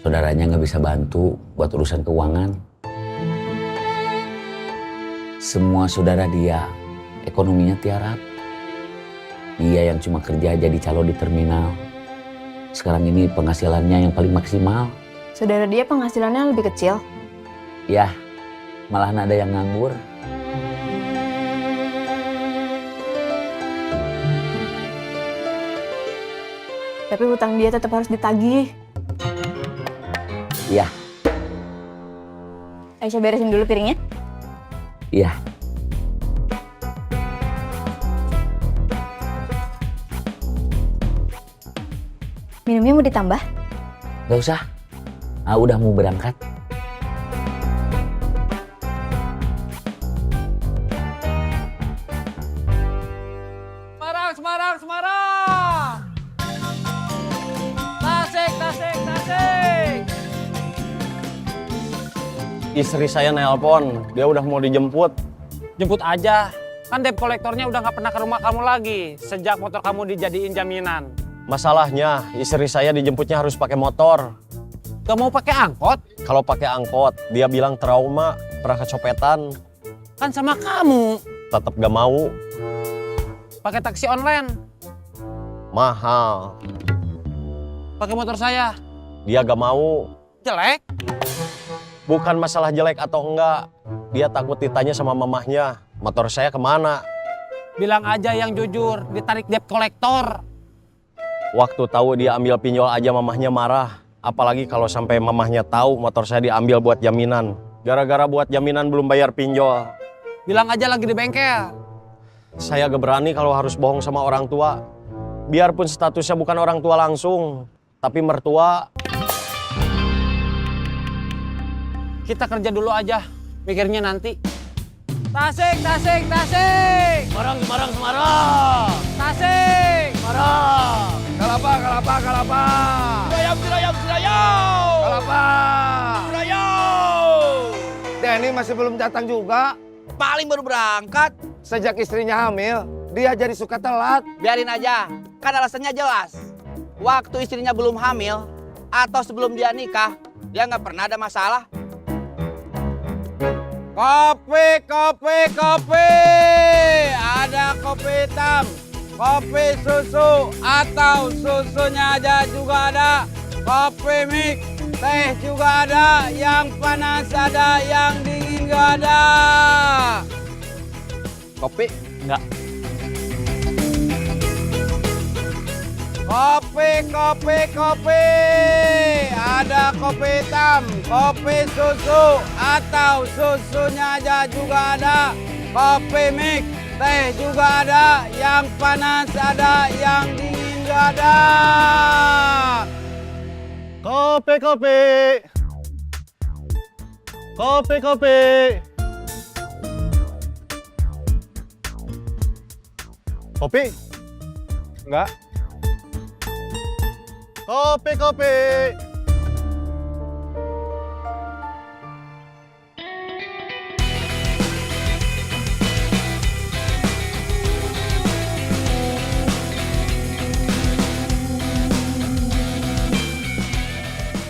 saudaranya nggak bisa bantu buat urusan keuangan. Semua saudara dia ekonominya tiarap. Dia yang cuma kerja jadi calo di terminal. Sekarang ini penghasilannya yang paling maksimal. Saudara dia penghasilannya lebih kecil? Ya, malahan ada yang nganggur. Tapi hutang dia tetap harus ditagih. Iya. Aisyah beresin dulu piringnya. Iya. Minumnya mau ditambah? Gak usah. Udah mau berangkat. Semarang, Semarang, Semarang! Tasik, tasik, tasik! Istri saya nelpon, dia udah mau dijemput. Jemput aja. Kan debt kolektornya udah nggak pernah ke rumah kamu lagi sejak motor kamu dijadiin jaminan. Masalahnya, istri saya dijemputnya harus pakai motor. Gak mau pakai angkot? Kalau pakai angkot, dia bilang trauma, pernah kecopetan. Kan sama kamu. Tetap gak mau, Pakai taksi online. mahal. Pakai motor saya. Dia gak mau. Jelek? Bukan masalah jelek atau enggak. Dia takut ditanya sama mamahnya, motor saya kemana? Bilang aja yang jujur, ditarik debt kolektor. Waktu tahu dia ambil pinjol aja mamahnya marah. Apalagi kalau sampai mamahnya tahu motor saya diambil buat jaminan. Gara-gara buat jaminan belum bayar pinjol. Bilang aja lagi di bengkel. Saya gak berani kalau harus bohong sama orang tua. Biarpun statusnya bukan orang tua langsung, tapi mertua. Kita kerja dulu aja, mikirnya nanti. Tasik, tasik, tasik! Semarang, Semarang, Semarang! Tasik! Semarang! Kalapa, kalapa, kalapa. Surayam, Surayam, Surayam! Kalapa. Surayam! Denny masih belum datang juga. Paling baru berangkat. Sejak istrinya hamil, dia jadi suka telat. Biarin aja, kan alasannya jelas. Waktu istrinya belum hamil, atau sebelum dia nikah, dia nggak pernah ada masalah. Kopi, kopi, kopi! Ada kopi hitam, kopi susu, atau susunya aja juga ada. Kopi mix, teh juga ada, yang panas ada, yang dingin juga ada. Kopi? Enggak. Kopi, kopi, kopi. Ada kopi hitam, kopi susu, atau susunya aja juga ada. Kopi mix, teh juga ada, yang panas ada, yang dingin juga ada. Kopi, kopi! Kopi, kopi! Kopi? Enggak. Kopi, kopi!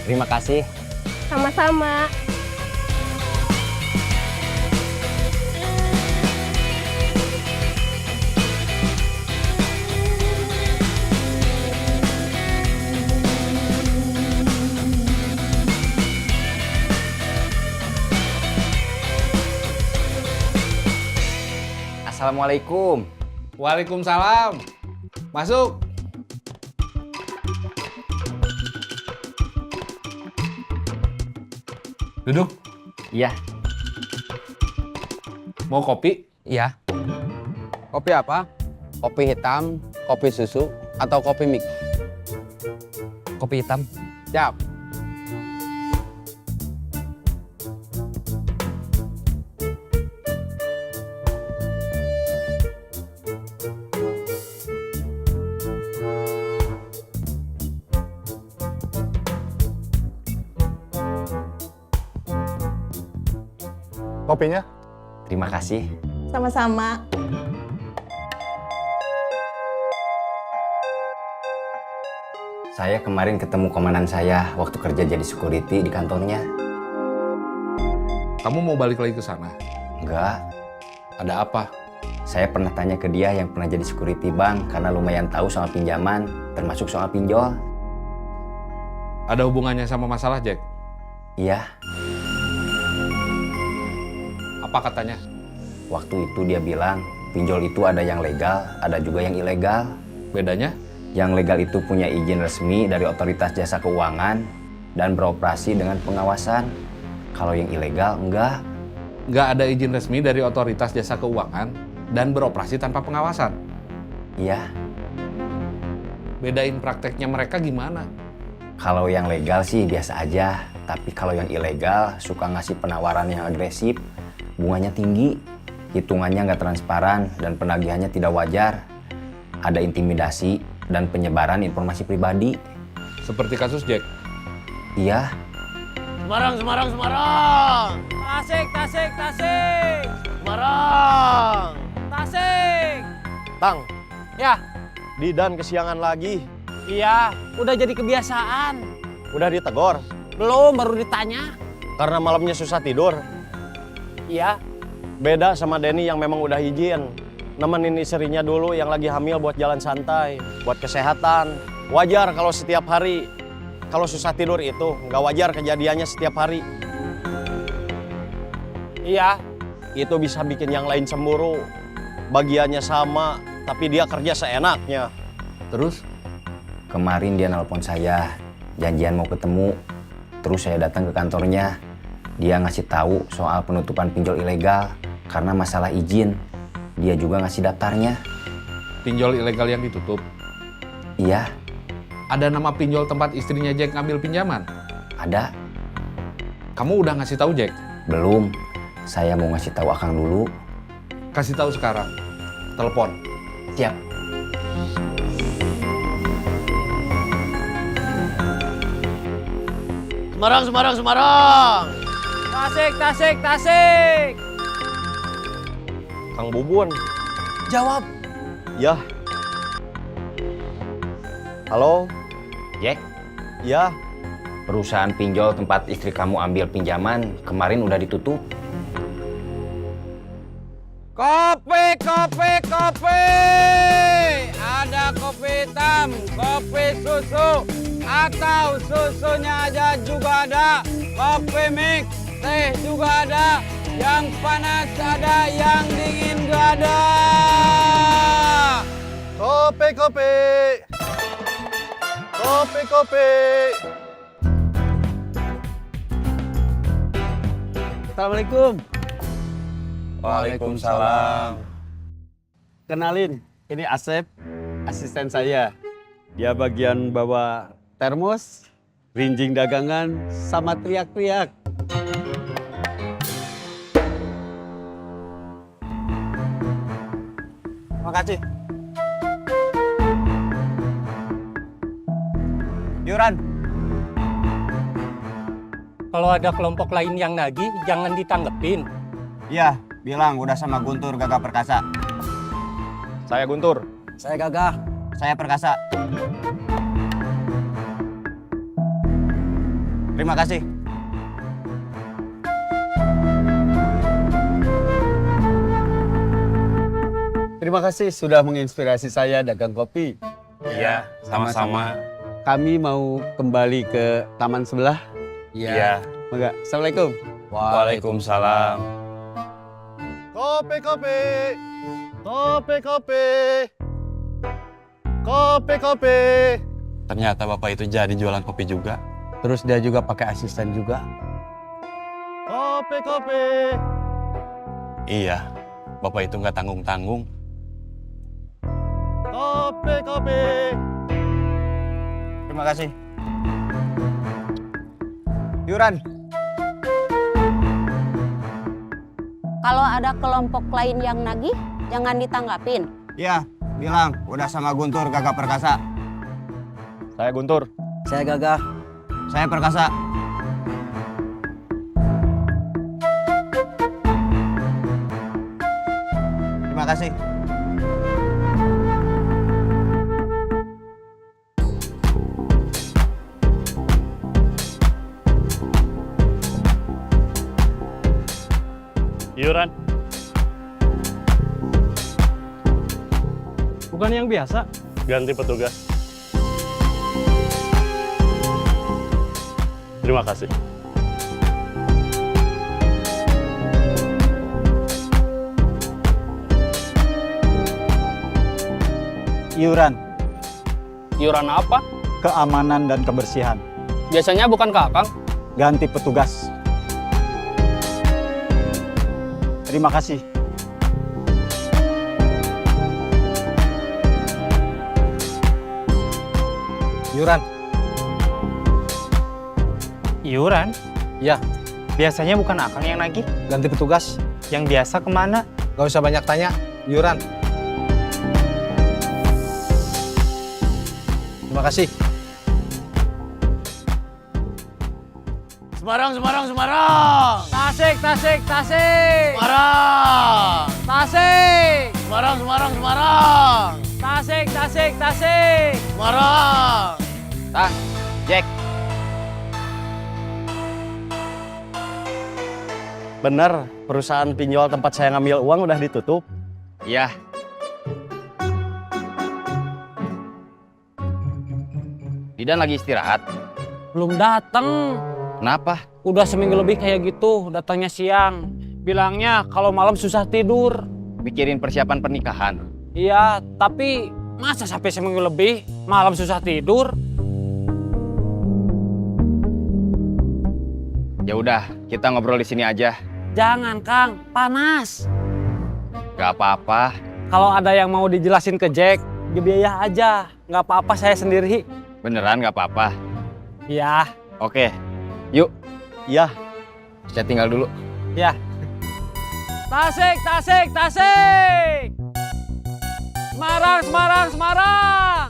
Terima kasih. Sama-sama. Assalamualaikum. Waalaikumsalam. Masuk. Duduk. Iya. Mau kopi? Iya. Kopi apa? Kopi hitam, kopi susu, atau kopi mix? Kopi hitam. Siap. Kopinya? Terima kasih. Sama-sama. Saya kemarin ketemu komandan saya waktu kerja jadi security di kantornya. Kamu mau balik lagi ke sana? Enggak, Ada apa? saya pernah tanya ke dia yang pernah jadi security bank karena lumayan tahu soal pinjaman, termasuk soal pinjol. Ada hubungannya sama masalah Jack? Iya, Apa katanya? waktu itu dia bilang pinjol itu ada yang legal, ada juga yang ilegal. Bedanya? Yang legal itu punya izin resmi dari otoritas jasa keuangan dan beroperasi dengan pengawasan. Kalau yang ilegal, enggak. Nggak ada izin resmi dari otoritas jasa keuangan dan beroperasi tanpa pengawasan. Iya, Bedain prakteknya mereka gimana? kalau yang legal sih biasa aja. Tapi kalau yang ilegal suka ngasih penawaran yang agresif, bunganya tinggi, hitungannya nggak transparan, dan penagihannya tidak wajar. Ada intimidasi dan penyebaran informasi pribadi. Seperti kasus Jack. Iya, Semarang, Semarang, Semarang! Tasik, tasik, tasik. Semarang! Tasik. Tang, Ya, Didan kesiangan lagi. iya, udah jadi kebiasaan. Udah ditegor Belum, baru ditanya. karena malamnya susah tidur. Iya, Beda sama Denny yang memang udah izin. Nemenin istrinya dulu yang lagi hamil buat jalan santai, buat kesehatan. Wajar kalau setiap hari, kalau susah tidur itu, nggak wajar kejadiannya setiap hari. iya. Itu bisa bikin yang lain cemburu. Bagiannya sama, tapi dia kerja seenaknya. Terus? kemarin dia nelpon saya, janjian mau ketemu. Terus saya datang ke kantornya. Dia ngasih tahu soal penutupan pinjol ilegal karena masalah izin. Dia juga ngasih daftarnya. Pinjol ilegal yang ditutup. Iya, Ada nama pinjol tempat istrinya Jack ngambil pinjaman. ada. Kamu udah ngasih tahu Jack? Belum. Saya mau ngasih tahu Akang dulu. Kasih tahu sekarang. Telepon. Siap. Semarang, Semarang, Semarang! Tasik, tasik, tasik. Kang Bubun. Jawab. Ya. Halo? Jack, Ya. perusahaan pinjol tempat istri kamu ambil pinjaman kemarin udah ditutup. Kopi, kopi, kopi. Ada kopi hitam, kopi susu, atau susunya aja juga ada. Kopi mix, teh juga ada. Yang panas ada, yang dingin gak ada. Kopi, kopi. Kopi, kopi. Assalamualaikum. Waalaikumsalam. Kenalin, ini Asep, asisten saya. Dia bagian bawa termos, rinjing dagangan, sama teriak-teriak. Makasih. Yuran. Kalau ada kelompok lain yang nagih, jangan ditanggepin. Iya, bilang udah sama Guntur Gagah Perkasa. Saya Guntur. Saya Gagah. Saya Perkasa. Terima kasih. Terima kasih sudah menginspirasi saya dagang kopi. Iya, sama-sama. Kami mau kembali ke taman sebelah. Iya. Mangga. Assalamualaikum. Waalaikumsalam. Kopi, kopi. Kopi, kopi. Kopi, kopi. Ternyata Bapak itu jadi jualan kopi juga. Terus dia juga pakai asisten juga. Kopi, kopi. Iya, Bapak itu nggak tanggung-tanggung. Kopi, kopi. Terima kasih. Yuran. Kalau ada kelompok lain yang nagih, jangan ditanggapin. Iya, bilang udah sama Guntur Gagah Perkasa. Saya Guntur. Saya Gagah. Saya Perkasa. Terima kasih. Iuran. Bukan yang biasa. Ganti petugas. Terima kasih. Iuran, Iuran apa? keamanan dan kebersihan. Biasanya bukan ke Akang. Ganti petugas. Terima kasih. Iuran. Iuran? Ya. Biasanya bukan Akang yang nagih. Ganti petugas. Yang biasa kemana? Gak usah banyak tanya. Iuran. Terima kasih. Semarang, Semarang, Semarang. Tasik, Tasik, Tasik. Semarang. Tasik. Semarang, Semarang, Semarang. Tasik, Tasik, Tasik. Semarang. Tang, Jack. Bener, perusahaan pinjol tempat saya ngambil uang udah ditutup. Iya. Didan lagi istirahat. Belum datang. Kenapa? Udah seminggu lebih kayak gitu, datangnya siang. Bilangnya kalau malam susah tidur. Mikirin persiapan pernikahan. Iya, tapi masa sampai seminggu lebih malam susah tidur? Ya udah, kita ngobrol di sini aja. Jangan, Kang. Panas. Gak apa-apa. Kalau ada yang mau dijelasin ke Jack, biaya aja. Nggak apa-apa, saya sendiri. Beneran gak apa-apa. Iya. Oke, yuk. Iya. Saya tinggal dulu. Ya. Tasik, Tasik, Tasik. Semarang, Semarang, Semarang.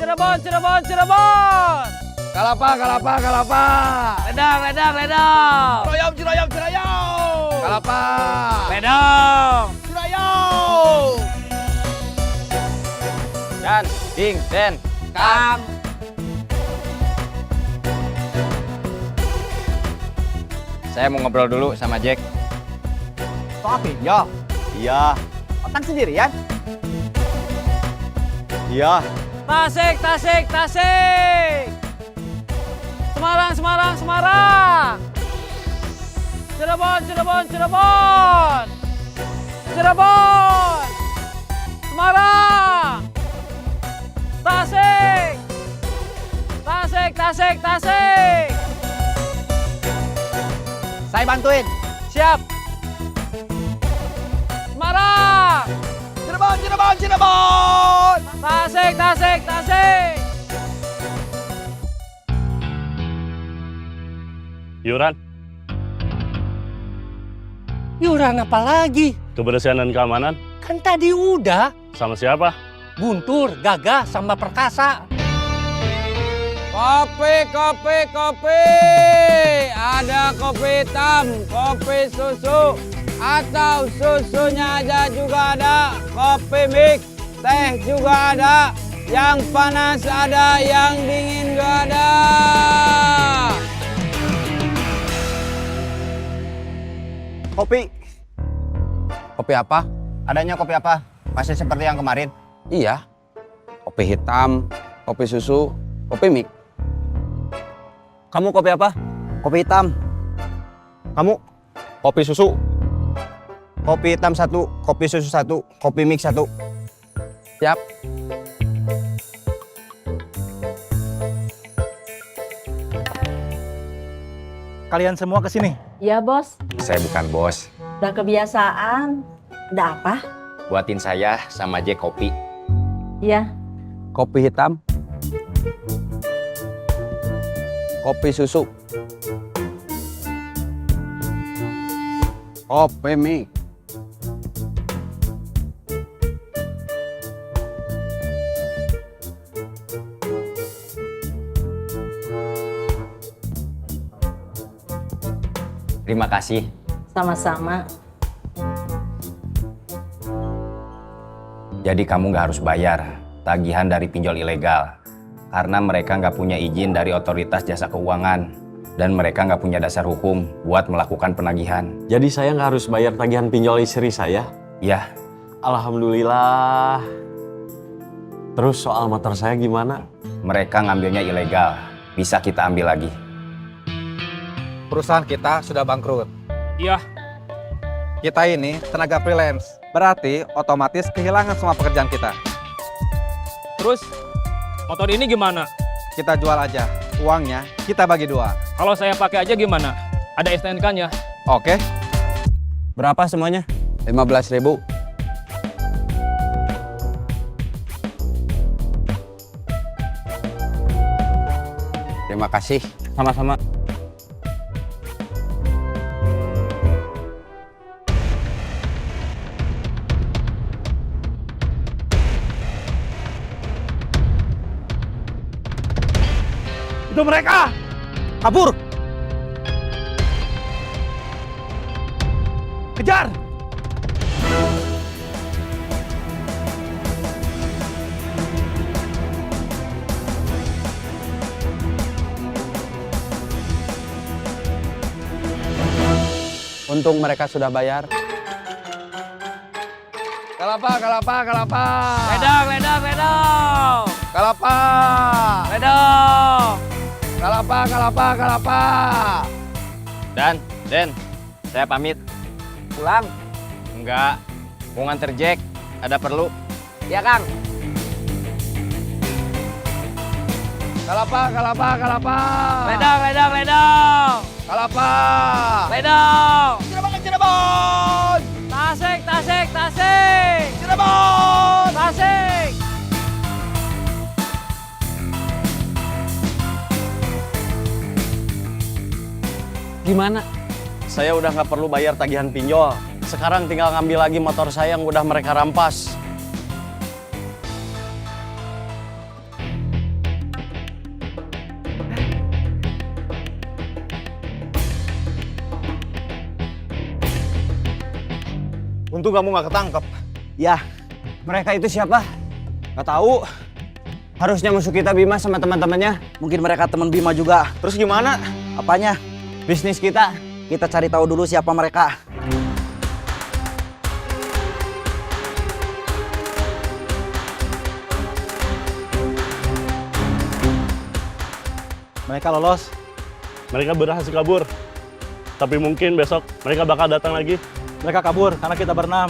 Cirebon, Cirebon, Cirebon. Kalapa, Kalapa, Kalapa. Ledang, ledang, ledang. Ciroyom, Ciroyom, Ciroyom. Kalapa. Ledang. Ciroyom. Dan, ding, den. Kang. Saya mau ngobrol dulu sama Jack. Soal pinjol. Iya. Otang sendirian. Iya. Tasik, Tasik, Tasik. Semarang, Semarang, Semarang. Cirebon, Cirebon, Cirebon. Cirebon. Semarang. Tasik. Tasik, Tasik, Tasik. Saya bantuin. Siap. Semarang. Cirebon, Cirebon, Cirebon. Tasik, Tasik, Tasik. Iuran. Iuran apa lagi? Kebersihan dan keamanan. Kan tadi udah. Sama siapa? Guntur, Gagah, sama Perkasa. Kopi, kopi, kopi. Ada kopi hitam, kopi susu, atau susunya aja juga ada. Kopi mix, teh juga ada. Yang panas ada, yang dingin juga ada. Kopi. Kopi apa? Adanya kopi apa? Masih seperti yang kemarin? Iya. Kopi hitam, kopi susu, kopi mix. Kamu kopi apa? Kopi hitam. Kamu? Kopi susu. Kopi hitam 1, kopi susu 1, kopi mix 1. Siap. Kalian semua ke sini. Ya, Bos. Saya bukan bos. Udah kebiasaan. Ada apa? Buatin saya sama Jack kopi. Iya. Kopi hitam. Kopi susu. Kopi mix. Terima kasih. Sama-sama. Jadi kamu nggak harus bayar tagihan dari pinjol ilegal. Karena mereka nggak punya izin dari otoritas jasa keuangan. Dan mereka nggak punya dasar hukum buat melakukan penagihan. Jadi saya nggak harus bayar tagihan pinjol istri saya? Ya, Alhamdulillah. Terus soal motor saya gimana? mereka ngambilnya ilegal. Bisa kita ambil lagi. Perusahaan kita sudah bangkrut. Iya. Kita ini tenaga freelance. Berarti otomatis kehilangan semua pekerjaan kita. Terus motor ini gimana? Kita jual aja. Uangnya kita bagi 2. Kalau saya pakai aja gimana? Ada STNK-nya. Oke. Berapa semuanya? 15.000. Terima kasih. Sama-sama. Itu mereka! Kabur! Kejar! Untung mereka sudah bayar. Kelapa, kelapa, kelapa. Ledang, ledang, ledang. Kelapa. Ledang. Kelapa, kelapa, kelapa. Den, saya pamit. Pulang. Enggak, mau nganter Jack, ada perlu. Ya, Kang. Kelapa, kelapa, kelapa. Ledang, ledang, ledang. Kelapa. Ledang. Cirebon, Cirebon. Tasik, tasik, tasik. Cirebon. Tasik. Gimana? Saya udah nggak perlu bayar tagihan pinjol. Sekarang tinggal ngambil lagi motor saya yang udah mereka rampas. Untung kamu nggak ketangkep. Ya, mereka itu siapa? Nggak tahu. Harusnya musuh kita Bima sama teman-temannya. Mungkin mereka teman Bima juga. Terus gimana? Apanya? Bisnis kita. Kita cari tahu dulu siapa mereka. Mereka lolos. Mereka berhasil kabur. Tapi mungkin besok mereka bakal datang lagi. Mereka kabur karena kita berenam.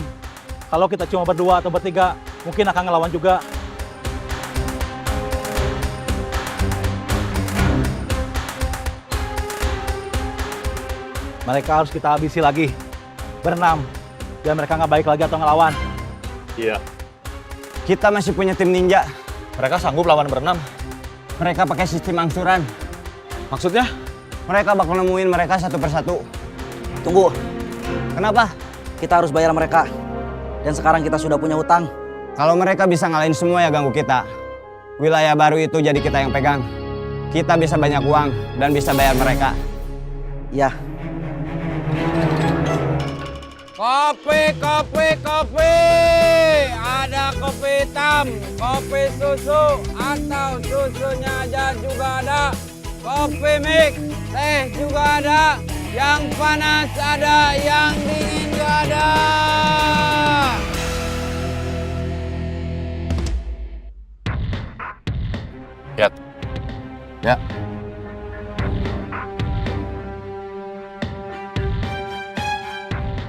Kalau kita cuma berdua atau bertiga, mungkin akan ngelawan juga. Mereka harus kita habisi lagi. Berenam. Biar mereka nggak baik lagi atau ngelawan. Iya. Kita masih punya tim ninja. Mereka sanggup lawan berenam. Mereka pakai sistem angsuran. Maksudnya? Mereka bakal nemuin mereka satu persatu. Tunggu. Kenapa? Kita harus bayar mereka. Dan sekarang kita sudah punya hutang. Kalau mereka bisa ngalahin semua ya ganggu kita. Wilayah baru itu jadi kita yang pegang. Kita bisa banyak uang dan bisa bayar mereka. Ya. Kopi, kopi, kopi. Ada kopi hitam, kopi susu, atau susunya aja juga ada. Kopi mix, teh juga ada. Yang panas ada, yang dingin juga ada. Ya. Ya.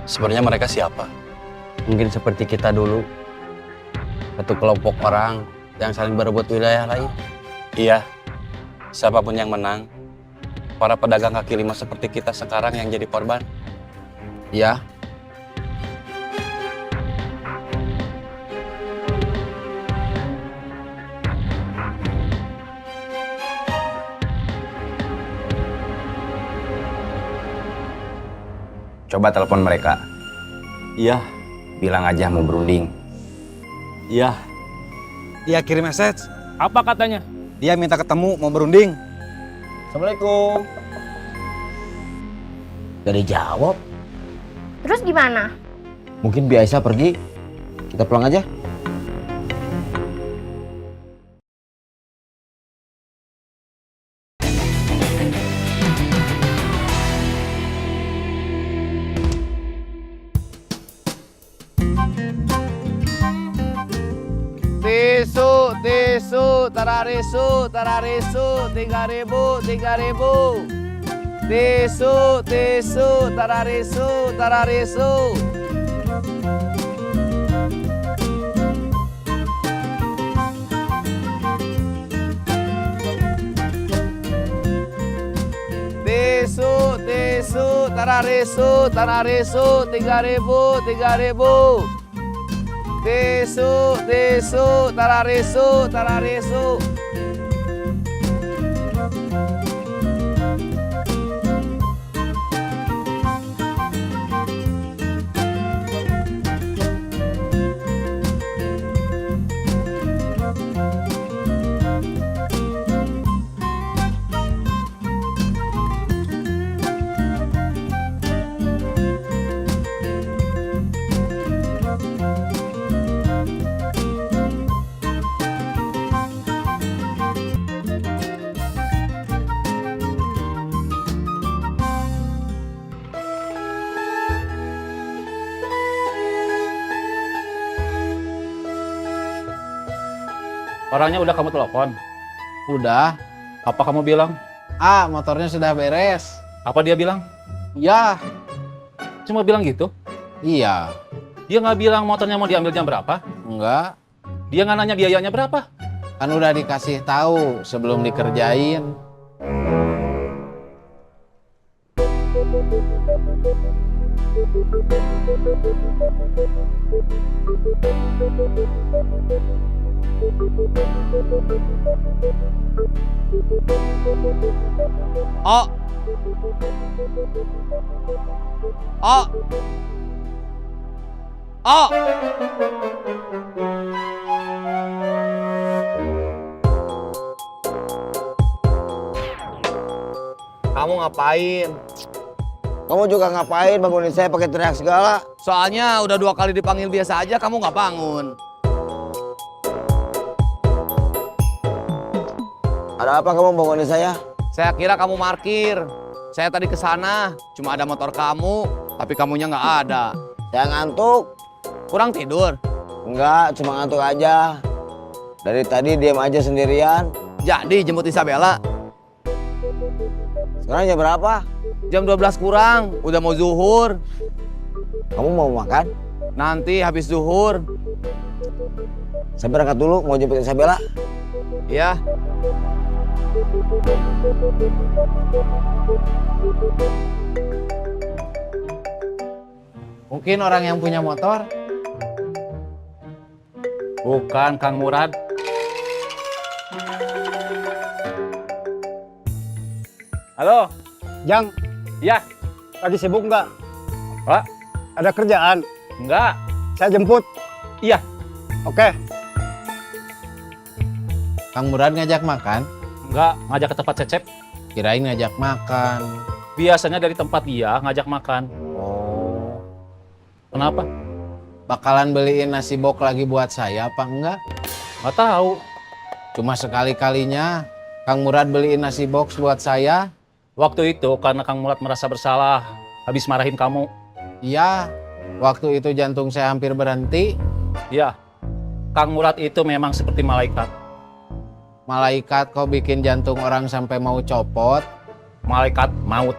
Sebenarnya mereka siapa? Mungkin seperti kita dulu. Satu kelompok orang yang saling berebut wilayah lain. Iya. Siapapun yang menang, para pedagang kaki lima seperti kita sekarang yang jadi korban. Ya. Coba telepon mereka. Iya. Bilang aja mau berunding. Iya. Dia kirim message. Apa katanya? Dia minta ketemu mau berunding. Assalamualaikum. Gak dijawab. Terus gimana? Mungkin biasa pergi. Kita pulang aja. Tisu, tisu, tararisu, tararisu, 3.000, 3.000. Tisu, tisu, tararisu, tararisu. Tisu, tisu, tararisu, tararisu, 3.000, 3.000. Tisu, tisu, tararisu, tararisu. Orangnya udah kamu telepon? Udah. Apa kamu bilang? Motornya sudah beres. Apa dia bilang? Ya, Cuma bilang gitu? iya. Dia nggak bilang motornya mau diambil jam berapa? Enggak. Dia nggak nanya biayanya berapa? Kan udah dikasih tahu sebelum dikerjain. Oh. Oh. Oh. Kamu ngapain? Kamu juga ngapain bangunin saya pakai teriak segala? Soalnya udah 2 kali dipanggil biasa aja kamu nggak bangun. Ada apa kamu bangunin saya? Saya kira kamu parkir. Saya tadi ke sana, cuma ada motor kamu, tapi kamunya nggak ada. Saya ngantuk. Kurang tidur? Enggak, cuma ngantuk aja. Dari tadi diam aja sendirian. Jadi jemput Isabella. Sekarang jam berapa? Jam 12 kurang, udah mau zuhur. Kamu mau makan? Nanti habis zuhur. Saya berangkat dulu, mau jemput Isabella. Ya. Mungkin orang yang punya motor. Bukan, Kang Murad. Halo, Jang. Ya. Lagi sibuk nggak? Pak? Ada kerjaan? Enggak. Saya jemput. Iya. Oke. Kang Murad ngajak makan? Enggak, ngajak ke tempat Cecep. Kirain ngajak makan. Biasanya dari tempat dia ngajak makan. Oh. Kenapa? Bakalan beliin nasi bok lagi buat saya apa enggak? Nggak tahu. Cuma sekali-kalinya Kang Murad beliin nasi box buat saya. Waktu itu karena Kang Murad merasa bersalah, habis marahin kamu. Iya, waktu itu jantung saya hampir berhenti. Iya, Kang Murad itu memang seperti malaikat. Malaikat kok bikin jantung orang sampai mau copot? Malaikat maut.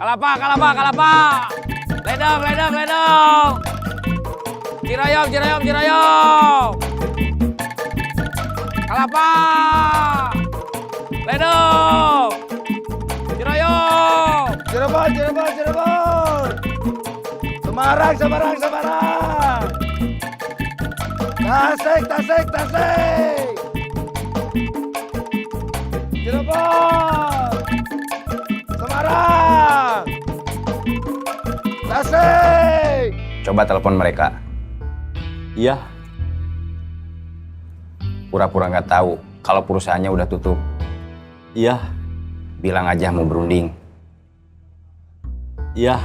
Kalapa, kalapa, kalapa. Ledong, ledong, ledong. Cirayom, cirayom, cirayom. Kalapa. Ledong. Cirayom. Cirebon, Cirebon, Cirebon. Semarang, Semarang, Semarang. Tasik, Tasik, Tasik. Cirebon. Semarang. Tasik. Coba telepon mereka. Iya. Pura-pura nggak tahu kalau perusahaannya udah tutup. Iya. Bilang aja mau berunding. Iya.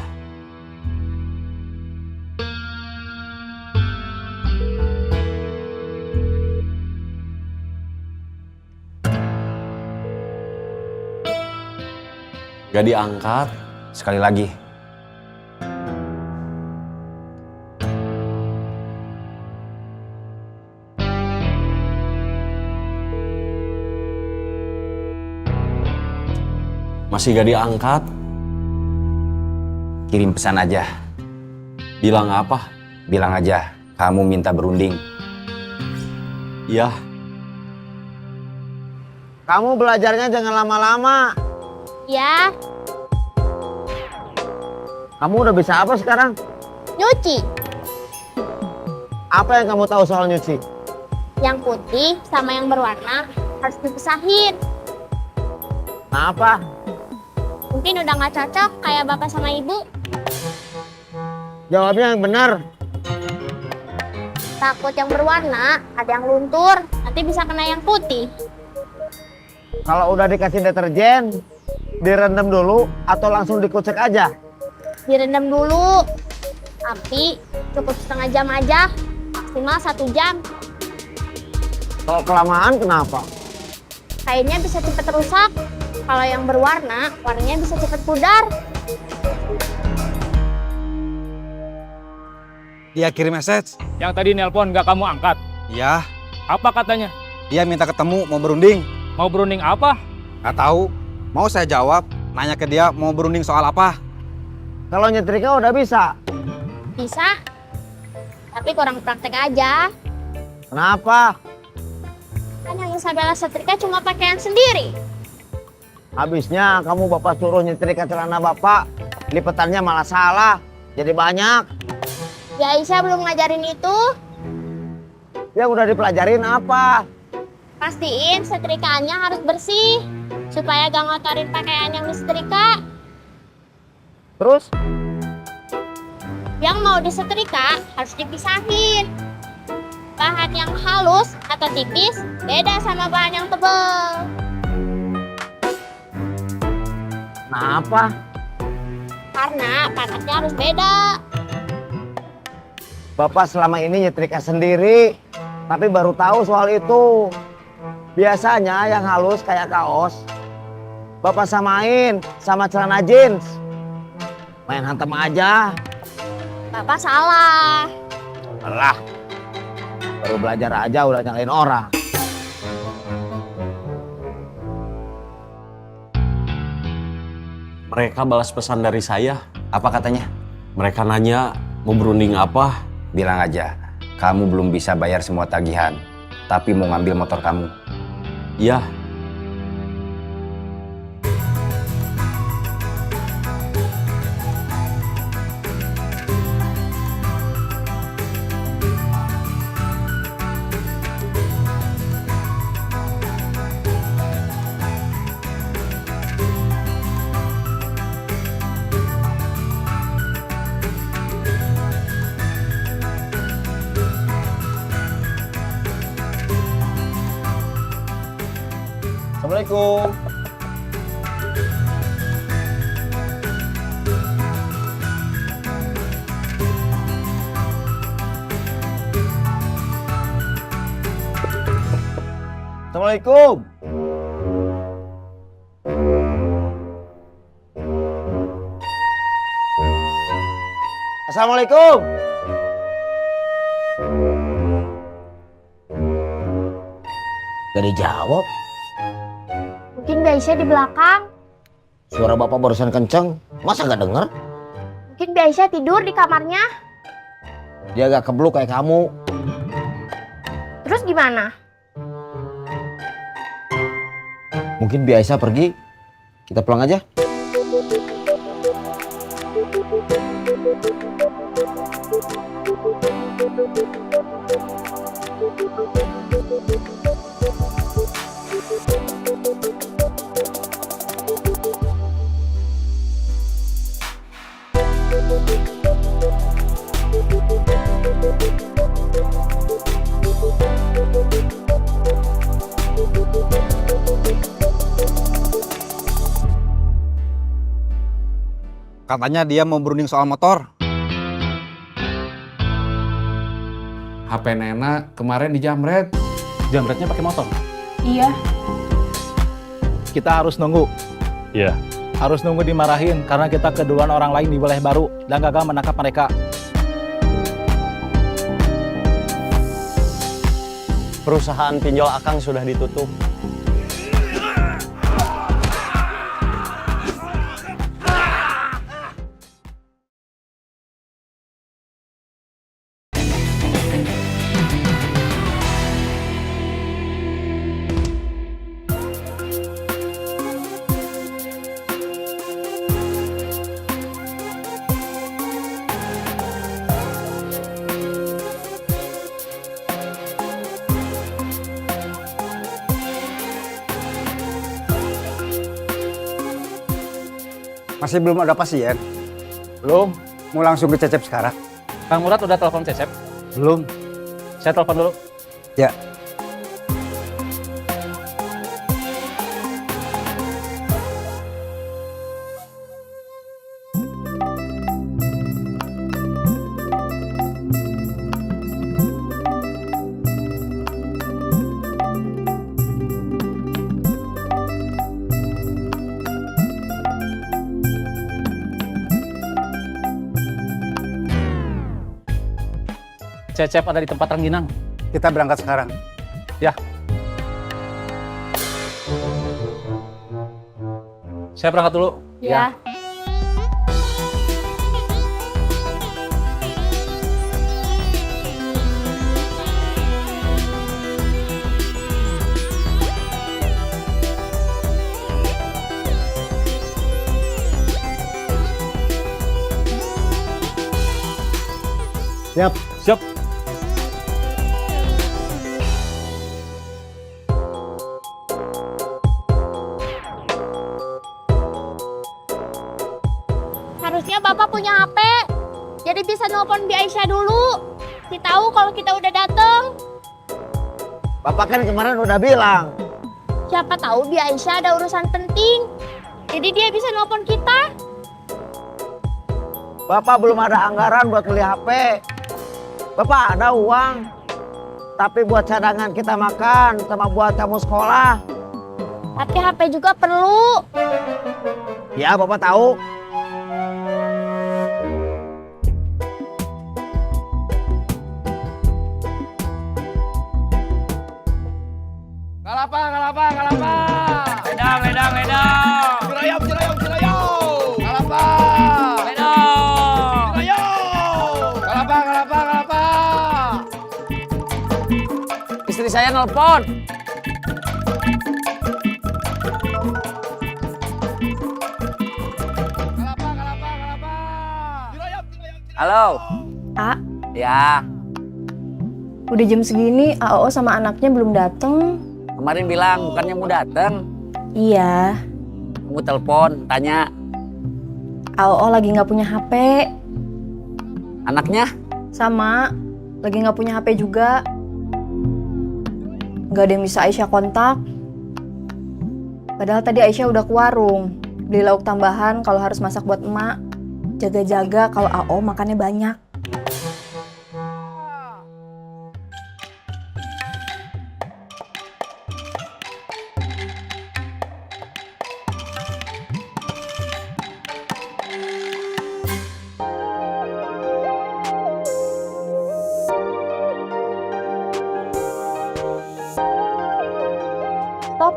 Gak diangkat. Sekali lagi, Masih gak diangkat. Kirim pesan aja. Bilang apa? Bilang aja, kamu minta berunding. Iya. Kamu belajarnya jangan lama-lama. Ya, Kamu udah bisa apa sekarang? nyuci. Apa yang kamu tahu soal nyuci? Yang putih sama yang berwarna harus dipisahin. Kenapa? Mungkin udah nggak cocok kayak bapak sama ibu. Jawabnya yang benar. Takut yang berwarna ada yang luntur, nanti bisa kena yang putih. Kalau udah dikasih deterjen, direndam dulu atau langsung dikucek aja? Direndam dulu, tapi cukup setengah jam aja, maksimal 1 jam. Kalau kelamaan kenapa? Kainnya bisa cepet rusak. Kalau yang berwarna, warnanya bisa cepet pudar. Dia kirim message. Yang tadi nelpon gak kamu angkat. Iya, Apa katanya? dia minta ketemu, mau berunding. Mau berunding apa? Gak tahu. Mau saya jawab, nanya ke dia mau berunding soal apa. Kalau nyetrika udah bisa. Bisa, tapi kurang praktek aja. Kenapa? Kan yang Isabella setrika cuma pakaian sendiri. Habisnya kamu bapak suruh nyetrika celana bapak, lipetannya malah salah, jadi banyak. Ya Aisyah belum ngajarin itu. Yang udah dipelajarin apa? Pastiin setrikaannya harus bersih, supaya gak ngotorin pakaian yang disetrika. Terus? Yang mau disetrika harus dipisahin. Bahan yang halus atau tipis beda sama bahan yang tebal. Kenapa? Karena panasnya harus beda. Bapak selama ini nyetrika sendiri, tapi baru tahu soal itu. Biasanya yang halus kayak kaos, Bapak samain sama celana jeans. Main hantem aja. Bapak salah. Alah, baru belajar aja udah nyalain orang. Mereka balas pesan dari saya. Apa katanya? Mereka nanya mau berunding apa. Bilang aja, kamu belum bisa bayar semua tagihan, tapi mau ngambil motor kamu. Iya. Assalamualaikum. Assalamualaikum. Assalamualaikum. Gak dijawab. Mungkin Aisyah di belakang. Suara bapak barusan kenceng. Masa gak denger? Mungkin Aisyah tidur di kamarnya. Dia agak kebluk kayak kamu. Terus gimana? Mungkin biasa pergi. Kita pulang aja. Katanya dia mau berunding soal motor. HP Nena kemarin dijamret. Jamretnya pakai motor. Iya. Kita harus nunggu. Iya. Harus nunggu dimarahin karena kita keduluan orang lain di wilayah baru dan gagal menangkap mereka. Perusahaan pinjol Akang sudah ditutup. Masih belum ada pasien? Belum. Mau langsung ke Cecep sekarang? Kang Murad udah telepon Cecep? Belum. Saya telepon dulu. Ya. Cecep ada di tempat rengginang. Kita berangkat sekarang. Ya. Saya berangkat dulu. Ya. Siap. Siap. Harusnya Bapak punya HP. Jadi bisa nelpon Bi Aisyah dulu. Si tahu kalau kita udah dateng. Bapak kan kemarin udah bilang. Siapa tahu Bi Aisyah ada urusan penting. Jadi dia bisa nelpon kita. Bapak belum ada anggaran buat beli HP. Bapak ada uang. Tapi buat cadangan kita makan sama buat kamu sekolah. Tapi HP juga perlu. Ya, Bapak tahu. Kalapa, kalapa, kalapa. Ledang, ledang, ledang. Cilayam, cilayam, cilayam. Kalapa. Ledang. Cilayam. Kalapa, kalapa, kalapa. Istri saya nelpon. Kalapa, kalapa, kalapa. Cilayam, cilayam, cilayam. Halo. A, Ya, udah jam segini AO sama anaknya belum dateng. kemarin bilang bukannya mau datang. Iya, Kamu telepon, tanya. AO lagi nggak punya HP. Anaknya? Sama, lagi nggak punya HP juga. Nggak ada yang bisa Aisyah kontak. Padahal tadi Aisyah udah ke warung. Beli lauk tambahan kalau harus masak buat emak. Jaga-jaga kalau AO makannya banyak. Stop.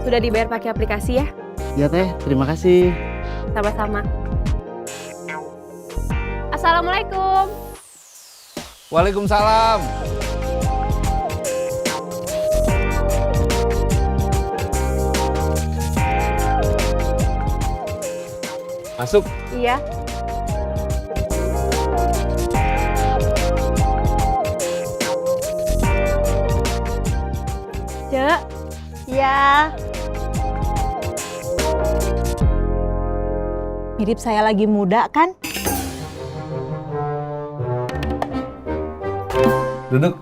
Sudah dibayar pakai aplikasi ya? Ya Teh, terima kasih. Sama-sama. Assalamualaikum. Waalaikumsalam. Masuk. Iya. Cek. Ya. Mirip saya lagi muda kan? Duduk.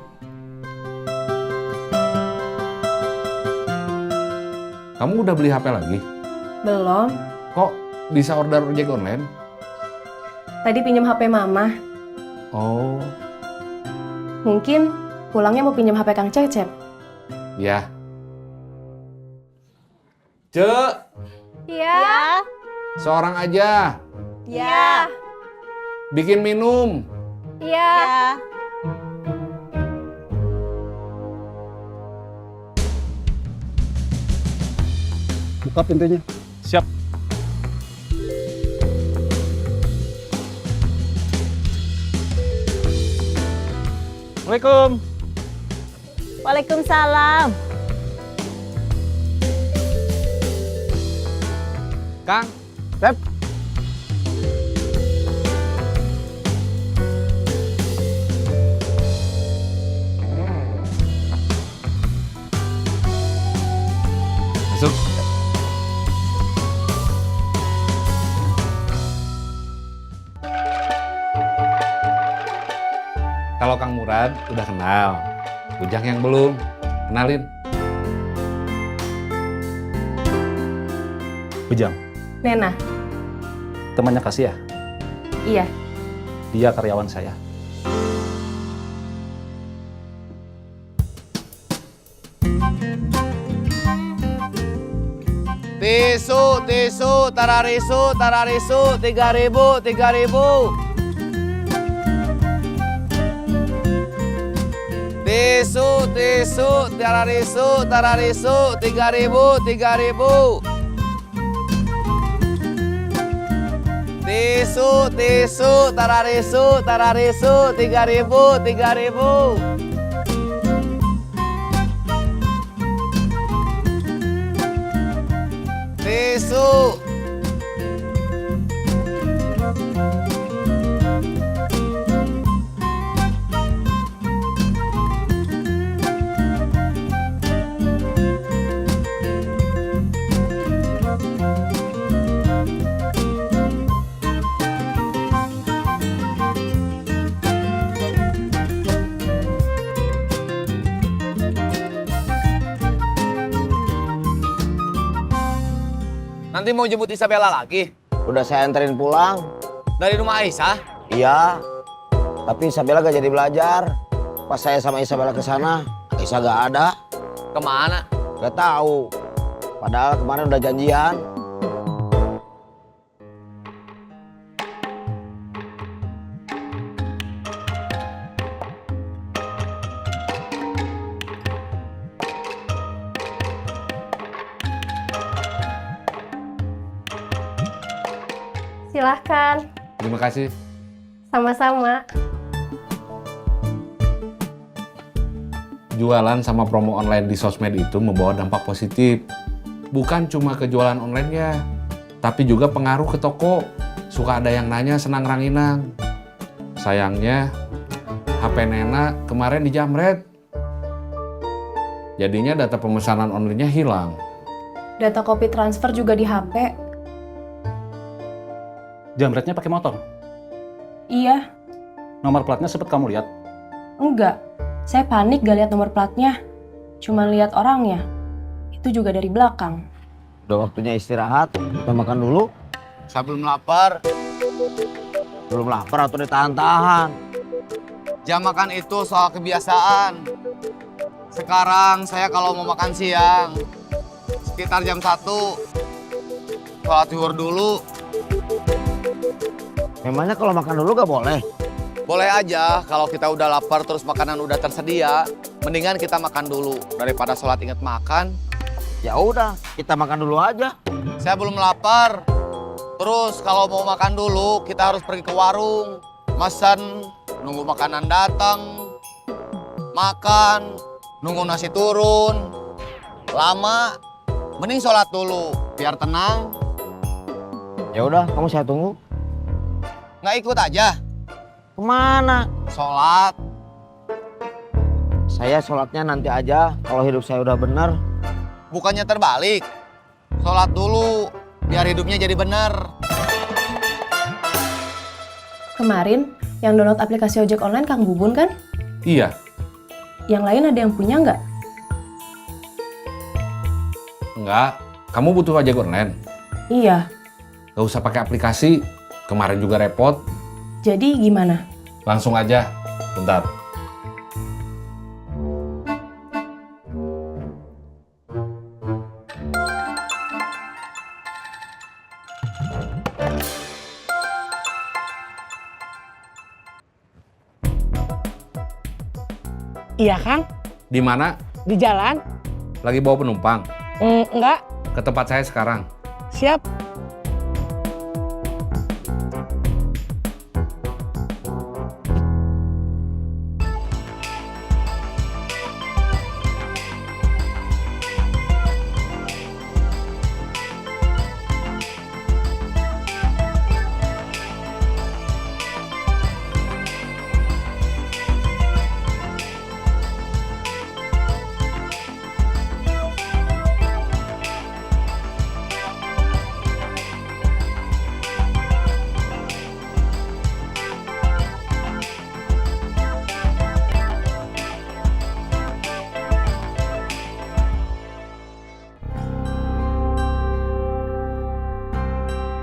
Kamu udah beli HP lagi? Belum. Kok bisa order ojek online? Tadi pinjam HP Mama. Oh, Mungkin pulangnya mau pinjam HP Kang Cecep. ya. Cek, Iya. seorang aja. Iya. Bikin minum. Iya. Buka pintunya. Siap. Assalamualaikum. Waalaikumsalam. Kang. Pep. Masuk. Kalau Kang Murad udah kenal, Ujang yang belum, kenalin. Ujang, Nena. temannya Kasih ya? Iya. Dia karyawan saya. Tisu, tisu, tararisu, tararisu, 3.000, 3.000. Tisu, tisu, tararisu, tararisu, 3.000, 3.000. Tisu, tisu, tararisu, tararisu, 3.000, 3.000. Tisu. Nanti mau jemput Isabella lagi? Udah saya anterin pulang. Dari rumah Aisyah? Iya. Tapi Isabella gak jadi belajar. Pas saya sama Isabella ke sana, Aisyah gak ada. Kemana? Gak tahu. Padahal kemarin udah janjian. Silahkan. Terima kasih. Sama-sama. Jualan sama promo online di sosmed itu membawa dampak positif. Bukan cuma ke jualan online ya, tapi juga pengaruh ke toko. Suka ada yang nanya senang ranginang. Sayangnya, HP Nena kemarin dijamret. Jadinya data pemesanan online-nya hilang. Data kopi transfer juga di HP. Jamretnya pakai motor. Iya. Nomor platnya sempet kamu lihat? Enggak. Saya panik gak lihat nomor platnya. Cuma lihat orangnya. Itu juga dari belakang. Udah waktunya istirahat. Kita makan dulu. Saya belum lapar. Belum lapar atau ditahan-tahan. Jam makan itu soal kebiasaan. Sekarang saya kalau mau makan siang, sekitar jam 1, sholat zuhur dulu. Memangnya kalau makan dulu gak boleh? Boleh aja kalau kita udah lapar terus makanan udah tersedia, mendingan kita makan dulu daripada sholat inget makan. Ya udah, kita makan dulu aja. Saya belum lapar. Terus kalau mau makan dulu, kita harus pergi ke warung, mesen, nunggu makanan datang, makan, nunggu nasi turun, lama. Mending sholat dulu, biar tenang. Ya udah, kamu saya tunggu. Nggak ikut aja? Kemana? Sholat. Saya sholatnya nanti aja, kalau hidup saya udah bener. Bukannya terbalik. Sholat dulu, biar hidupnya jadi bener. Kemarin yang download aplikasi ojek online Kang Bubun kan? Iya. Yang lain ada yang punya nggak? Enggak. Kamu butuh ojek online? Iya. Gak usah pakai aplikasi. Kemarin juga repot. Jadi gimana? Langsung aja. Bentar. Iya, Kang. Di mana? Di jalan. Lagi bawa penumpang? Enggak. Ke tempat saya sekarang. Siap.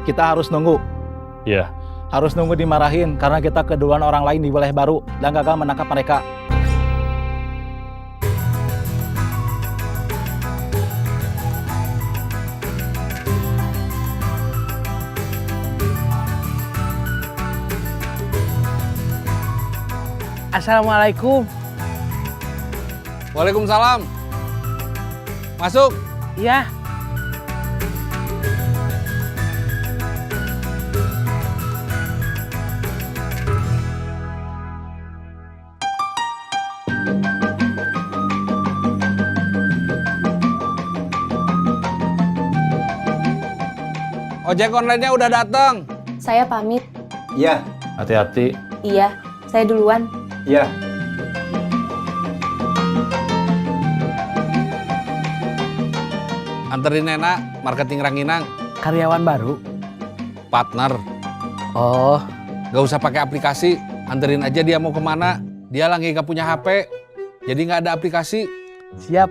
kita harus nunggu. Iya. Harus nunggu dimarahin karena kita keduluan orang lain di wilayah baru dan gagal menangkap mereka. Assalamualaikum. Waalaikumsalam. Masuk. Iya. Ojek online-nya udah datang. Saya pamit. Iya. Hati-hati. Iya, saya duluan. Iya. Anterin Nena, marketing Ranginang. Karyawan baru. Partner. Oh, Gak usah pakai aplikasi. Anterin aja dia mau kemana. Dia lagi gak punya HP. Jadi gak ada aplikasi. siap.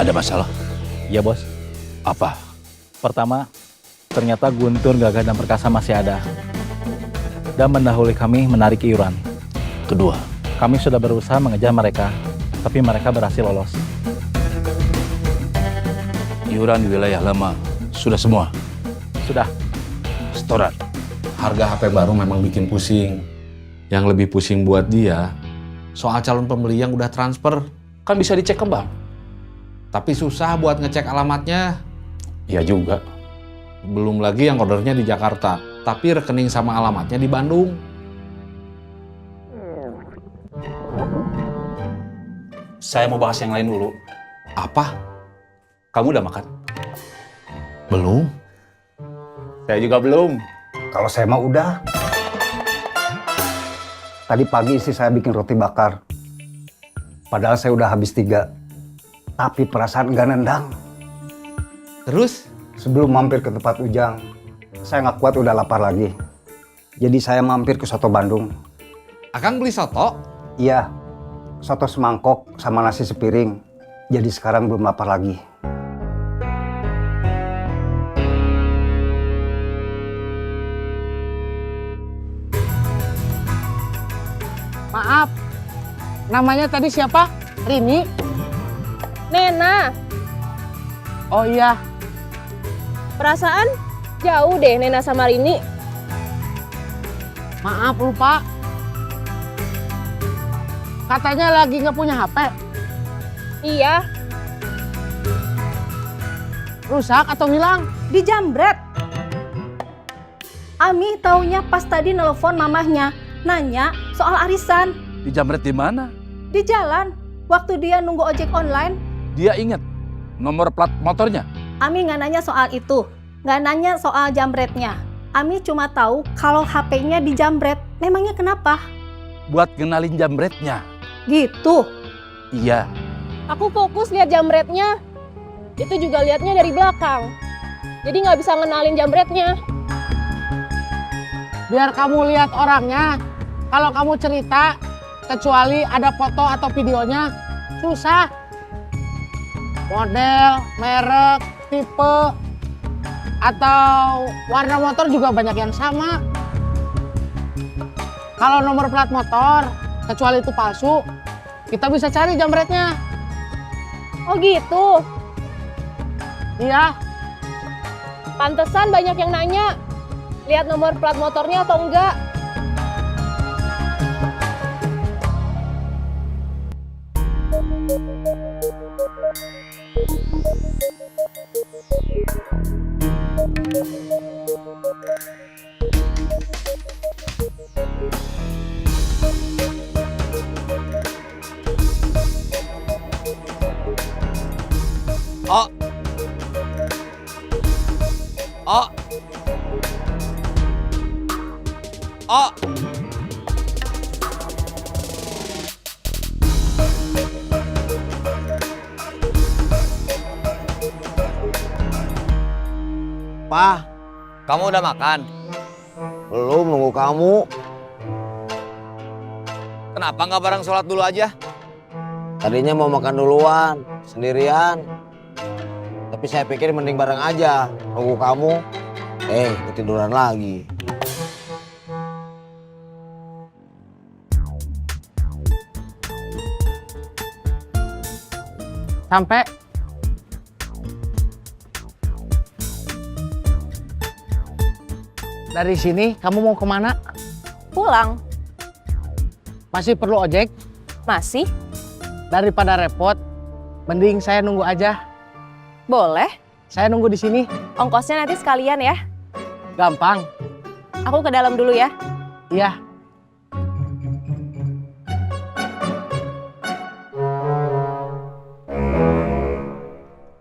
Ada masalah? Iya, Bos. Apa? Pertama, ternyata Guntur, Gagah, dan Perkasa masih ada. Dan mendahului kami menarik iuran. Kedua, Kami sudah berusaha mengejar mereka, tapi mereka berhasil lolos. iuran di wilayah lama sudah semua. Sudah. Setoran. Harga HP baru memang bikin pusing. Yang lebih pusing buat dia, soal calon pembeli yang udah transfer. Kan bisa dicek ke bank. Tapi susah buat ngecek alamatnya. Iya juga. Belum lagi yang ordernya di Jakarta, tapi rekening sama alamatnya di Bandung. Saya mau bahas yang lain dulu. Apa? Kamu udah makan? Belum. Saya juga belum. Kalau saya mah udah. Tadi pagi istri saya bikin roti bakar. Padahal saya udah habis 3. Tapi perasaan nggak nendang. Terus? Sebelum mampir ke tempat Ujang, saya nggak kuat udah lapar lagi. Jadi saya mampir ke Soto Bandung. Akang beli soto? Iya, soto semangkok sama nasi sepiring. Jadi sekarang belum lapar lagi. Maaf, namanya tadi siapa? Rini? Nena, Oh iya, perasaan jauh deh Nena sama Rini. maaf lupa. Katanya lagi nggak punya HP. Iya, Rusak atau hilang? dijambret. Ami taunya pas tadi nelpon mamahnya, nanya soal arisan. Dijamret di mana? Di jalan, waktu dia nunggu ojek online. Dia ingat nomor plat motornya. Ami nggak nanya soal itu, nggak nanya soal jambretnya. Ami cuma tahu kalau HP-nya dijambret. Memangnya kenapa? Buat kenalin jambretnya. Gitu. Iya. Aku fokus lihat jambretnya. Itu juga lihatnya dari belakang. Jadi nggak bisa ngenalin jambretnya. Biar kamu lihat orangnya. Kalau kamu cerita, kecuali ada foto atau videonya, susah. Model, merek, tipe, atau warna motor juga banyak yang sama. Kalau nomor plat motor, kecuali itu palsu, kita bisa cari jambretnya. Oh gitu. Iya. Pantesan banyak yang nanya. Lihat nomor plat motornya atau enggak. apa? Kamu udah makan? Belum, nunggu kamu. Kenapa nggak bareng sholat dulu aja? Tadinya mau makan duluan, sendirian. Tapi saya pikir mending bareng aja, nunggu kamu. Ketiduran lagi. Sampai. Dari sini kamu mau kemana? Pulang. Masih perlu ojek? Masih? Daripada repot, mending saya nunggu aja. Boleh. Saya nunggu di sini. Ongkosnya nanti sekalian ya. Gampang. Aku ke dalam dulu ya. Iya.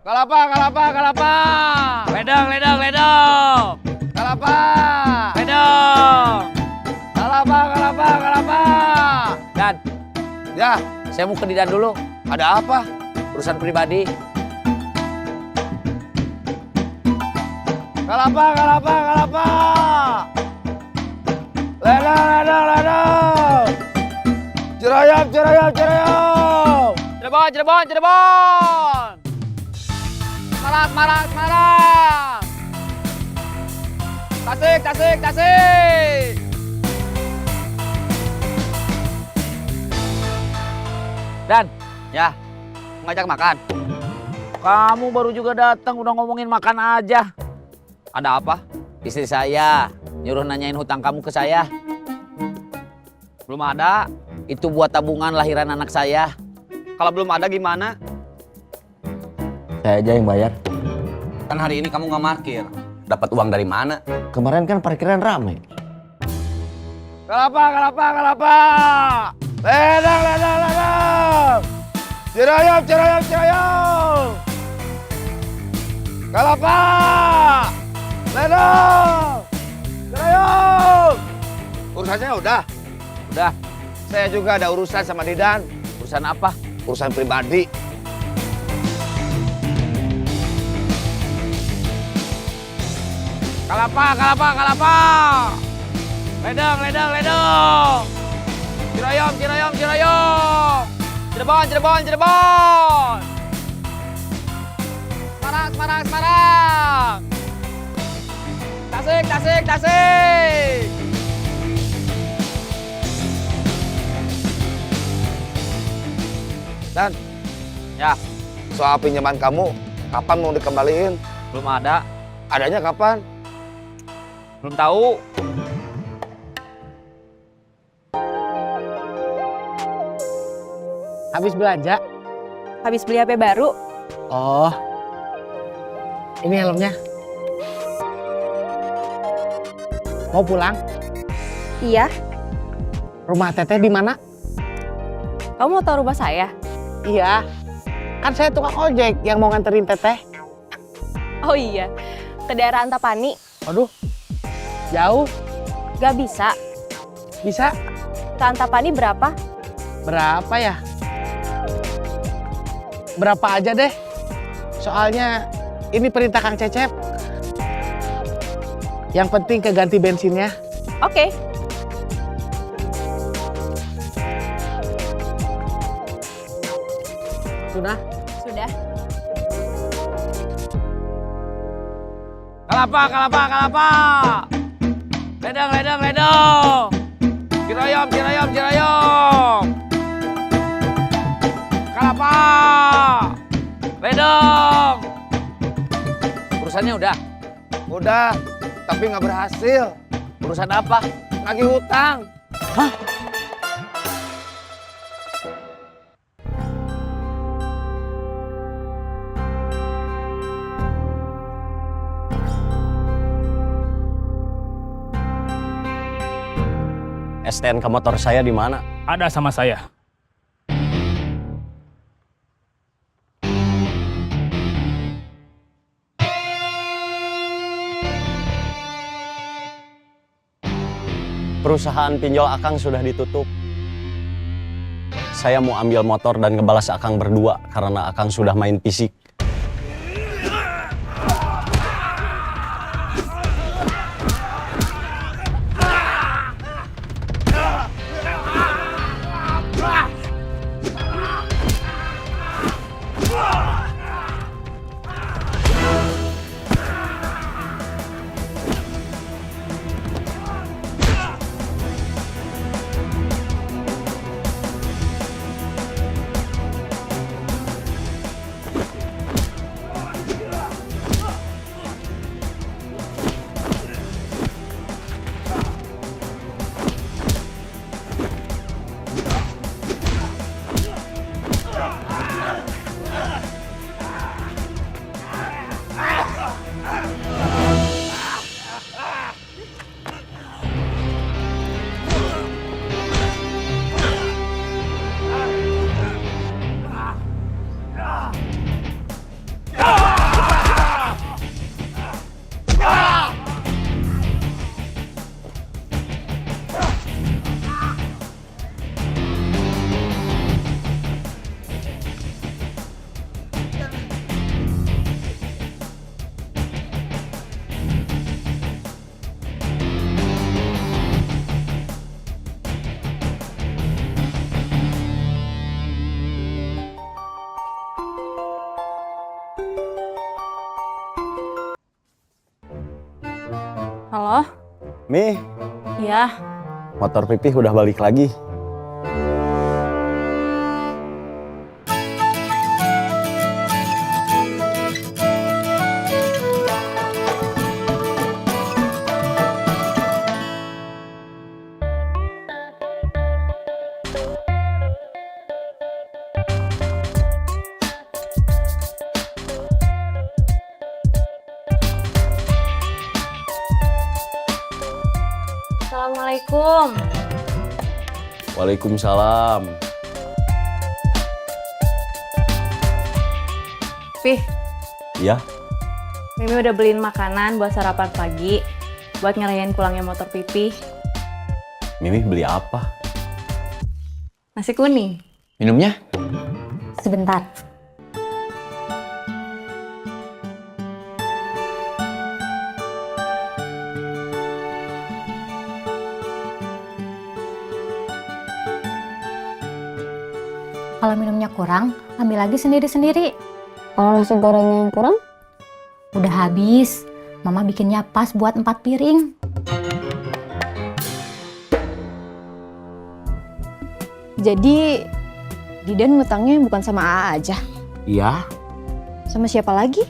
Kalapa, kalapa, kalapa. Ledang, ledang, ledang. Kalapa. Ledang. Kalapa, kalapa, kalapa. Dan, Ya, saya mau ke Didan dulu. ada apa? Urusan pribadi. Kalapa, kalapa, kalapa. Ledang, ledang, ledang. Cirayam, cirayam, cirayam. Cirebon, Cirebon, Cirebon. Semarang, Semarang, Semarang. Tasik, Tasik, Tasik. Dan, ya, ngajak makan. Kamu baru juga datang udah ngomongin makan aja. Ada apa? Istri saya nyuruh nanyain hutang kamu ke saya. Belum ada. Itu buat tabungan lahiran anak saya. Kalau belum ada gimana? Saya aja yang bayar. Kan hari ini kamu nggak parkir. Dapat uang dari mana? Kemarin kan parkiran rame. Kalapa, kalapa, kalapa. Ledang, ledang, ledang. Cirayam, cirayam, cirayam. Kalapa. Ledang. Cirayam. Urusannya udah. Udah. Saya juga ada urusan sama Didan. Urusan apa? Urusan pribadi. Kalapa, kalapa, kalapa. Ledang, ledang, ledang. Cirayam, cirayam, cirayam. Cirebon, Cirebon, Cirebon. Semarang, Semarang, Semarang. Tasik, Tasik, Tasik. Dan, Ya, soal pinjaman kamu, kapan mau dikembaliin? belum ada. Adanya kapan? Belum tahu. Habis belanja? Habis beli HP baru. Oh. Ini helmnya. Mau pulang? Iya. Rumah Teteh di mana? Kamu mau tahu rumah saya? Iya. Kan saya tukang ojek yang mau nganterin Teteh. Oh iya. Ke daerah Antapani. Aduh. Jauh? Gak bisa. Bisa? Ke Antapani berapa? Berapa ya? Berapa aja deh. Soalnya ini perintah Kang Cecep. Yang penting keganti bensinnya. Oke. Sudah? Sudah. Kalapa, kalapa, kalapa. Ledang, ledang, ledang. Cirayam, cirayam, cirayam. Kalapa. Ledang. Urusannya udah. Udah, tapi nggak berhasil. Urusan apa? Nagih hutang. Hah? STNK motor saya di mana? Ada sama saya. Perusahaan pinjol Akang sudah ditutup. Saya mau ambil motor dan ngebalas Akang berdua karena Akang sudah main fisik. Halo? Mi, Iya. motor Pipih udah balik lagi. Assalamualaikum. Waalaikumsalam. Pih, Iya, Mimi udah beliin makanan buat sarapan pagi, buat ngerayain pulangnya motor Pipih. Mimi beli apa? Nasi kuning. Minumnya? Sebentar. Kalau minumnya kurang, ambil lagi sendiri-sendiri. Kalau nasi gorengnya yang kurang? Udah habis. Mama bikinnya pas buat 4 piring. Jadi, Didan ngutangnya bukan sama AA aja. Iya, Sama siapa lagi?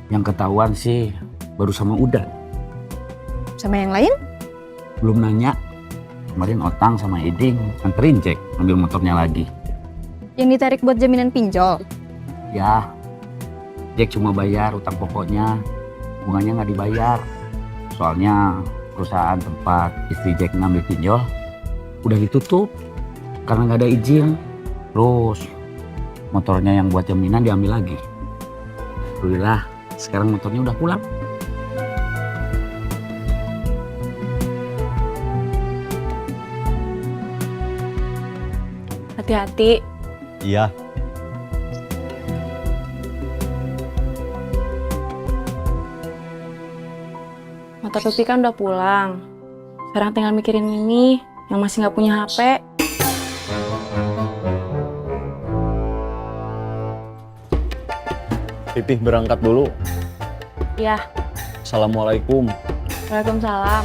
yang ketahuan sih baru sama Udan. Sama yang lain? Belum nanya. Kemarin Otang sama Eding anterin Jack ambil motornya lagi. Yang ditarik buat jaminan pinjol? Ya, Jack cuma bayar utang pokoknya. Bunganya nggak dibayar. Soalnya perusahaan tempat istri Jack ngambil pinjol udah ditutup karena nggak ada izin. Terus motornya yang buat jaminan diambil lagi. Alhamdulillah, sekarang motornya udah pulang. Hati-hati. Iya. Motor Pipih kan udah pulang. Sekarang tinggal mikirin Mimi yang masih nggak punya HP. Pipih berangkat dulu. Ya, Assalamualaikum. Waalaikumsalam.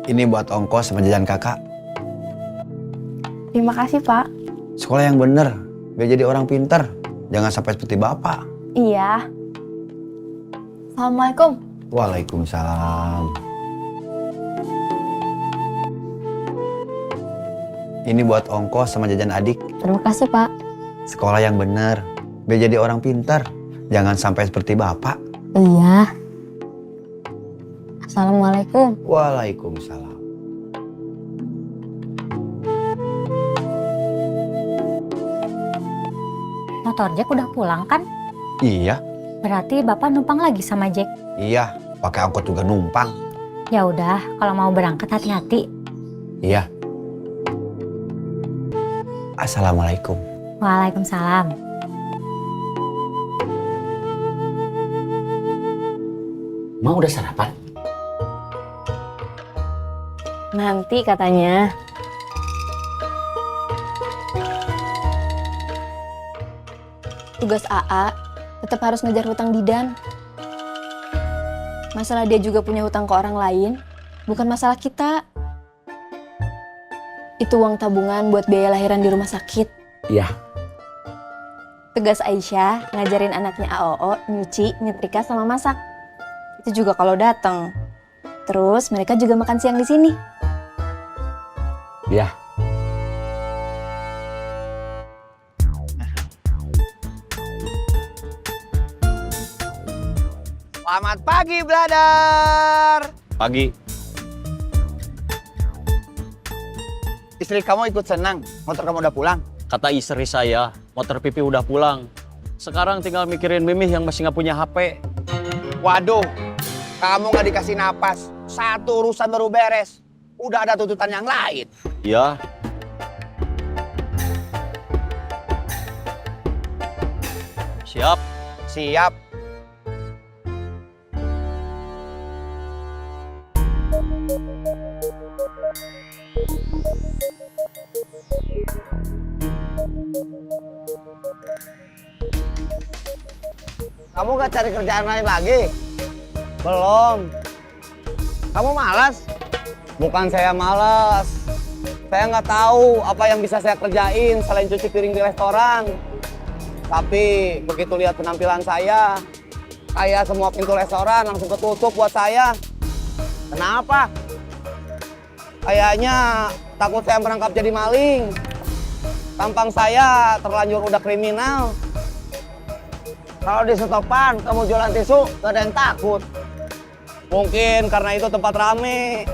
Ini buat ongkos sama jajan kakak. Terima kasih, Pak. Sekolah yang bener, biar jadi orang pinter. Jangan sampai seperti bapak. Iya. Assalamualaikum. Waalaikumsalam. Ini buat ongkos sama jajan adik. Terima kasih, Pak. Sekolah yang bener, biar jadi orang pinter. Jangan sampai seperti bapak. Iya. Assalamualaikum. Waalaikumsalam. Motor Jack udah pulang kan? Iya, Berarti Bapak numpang lagi sama Jack. iya. Pakai angkot juga numpang. Ya udah, kalau mau berangkat hati-hati. Iya. Assalamualaikum. Waalaikumsalam. Mau udah sarapan? Nanti katanya. Tugas AA tetap harus ngejar hutang Didan. Masalah dia juga punya hutang ke orang lain, bukan masalah kita. Itu uang tabungan buat biaya lahiran di rumah sakit. Iya. Tugas Aisyah ngajarin anaknya AOO nyuci, nyetrika, sama masak. Itu juga kalau datang. Terus mereka juga makan siang di sini. Iya. Selamat pagi, brother. Pagi. Istri kamu ikut senang, motor kamu udah pulang. Kata istri saya, motor Pipi udah pulang. Sekarang tinggal mikirin Mimi yang masih nggak punya HP. Waduh, kamu nggak dikasih napas. Satu urusan baru beres, udah ada tuntutan yang lain. Ya. Siap. Siap. Kamu gak cari kerjaan lain lagi? Belum. Kamu malas? Bukan saya malas. Saya nggak tahu apa yang bisa saya kerjain selain cuci piring di restoran. Tapi begitu lihat penampilan saya, kayak semua pintu restoran langsung ketutup buat saya. Kenapa? Kayaknya takut saya merangkap jadi maling. Tampang saya terlanjur udah kriminal. Kalau di setopan kamu jualan tisu, gak ada yang takut. Mungkin karena itu tempat rame.